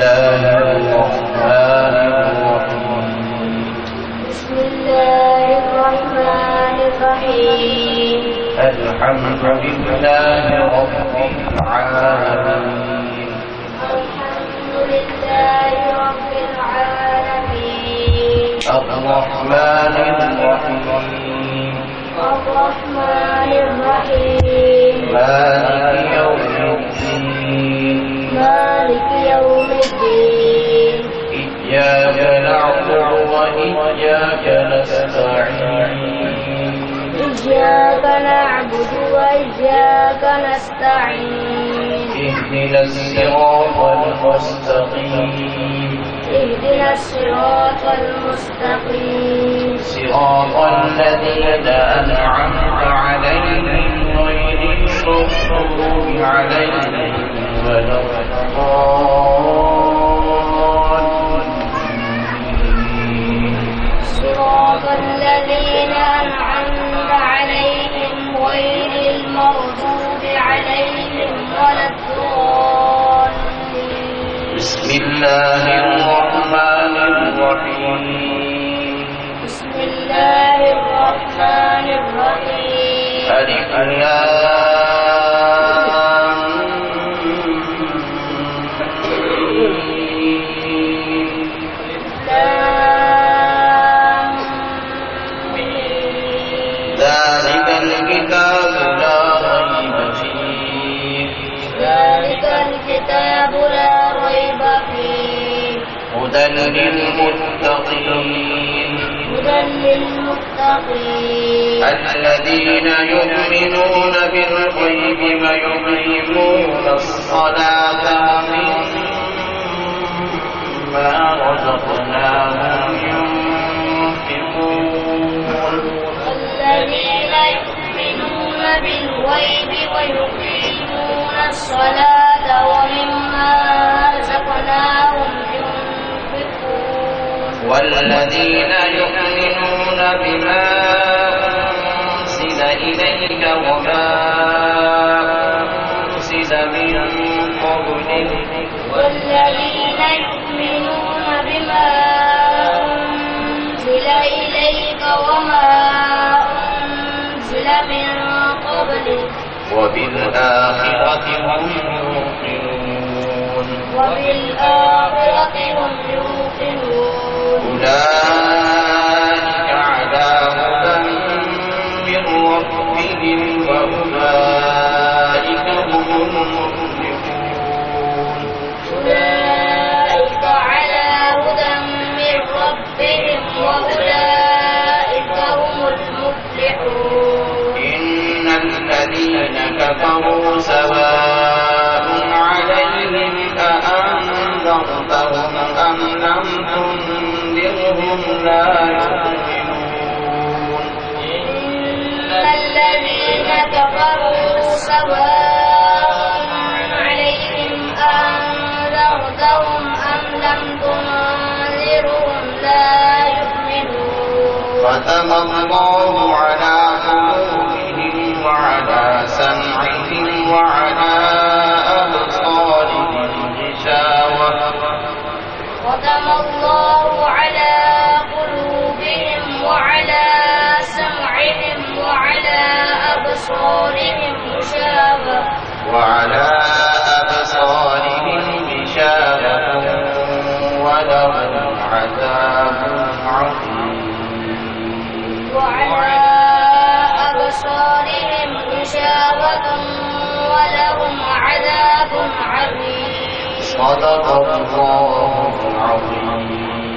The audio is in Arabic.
الله الرحمن الرحيم. بسم الله الرحمن الرحيم. الحمد لله رب العالمين. الحمد لله رب العالمين. الرحمن الرحيم. الرحمن الرحيم. مالك يوم الدين. مالك يوم الدين. إياك نعبد وإياك نستعين. إياك نعبد وإياك نستعين. اهدنا الصراط المستقيم. اهدنا الصراط المستقيم. صراط الذين أنعمت عليهم غير المغضوب عليهم ولا الضالين. صراط الذين أنعمت عليهم غير المغضوب عليهم ولا الضالين. بسم الله الرحمن الرحيم. بسم الله الرحمن الرحيم. ألف لام ذلك الكتاب لا ريب فيه. ذلك الكتاب لا ريب فيه. هدى للمتقين. هدى للمتقين. الذين يؤمنون بالغيب ويقيمون الصلاة ومما رزقناهم ينفقون. الذين يؤمنون بالغيب ويقيمون الصلاة ومما رزقناهم ينفقون. والذين يؤمنون بما أنزل إليك وما أنزل من قبلك. والذين يؤمنون بما أنزل إليك وما أنزل من قبلك. وبالآخرة هم يوقنون. وبالآخرة هم يوقنون. أولئك على هدى من ربهم وأولئك هم المفلحون. أولئك على هدى من ربهم وأولئك هم المفلحون. إن الذين كفروا سواء عليهم أأنذرتهم أم لم تنذرهم لا يؤمنون. إن الذين كفروا سواء عليهم أأنذرتهم أم لم تنذرهم لا يؤمنون. ختم الله على قلوبهم وعلى سمعهم وعلى أبصارهم غشاوة. ختم الله على قلوبهم وعلى سمعهم وعلى أبصارهم غشاوة. وعلى أبصارهم غشاوة ولهم عذاب عظيم. وعلى أبصارهم غشاوة ولهم عذاب عظيم. صدق الله العظيم.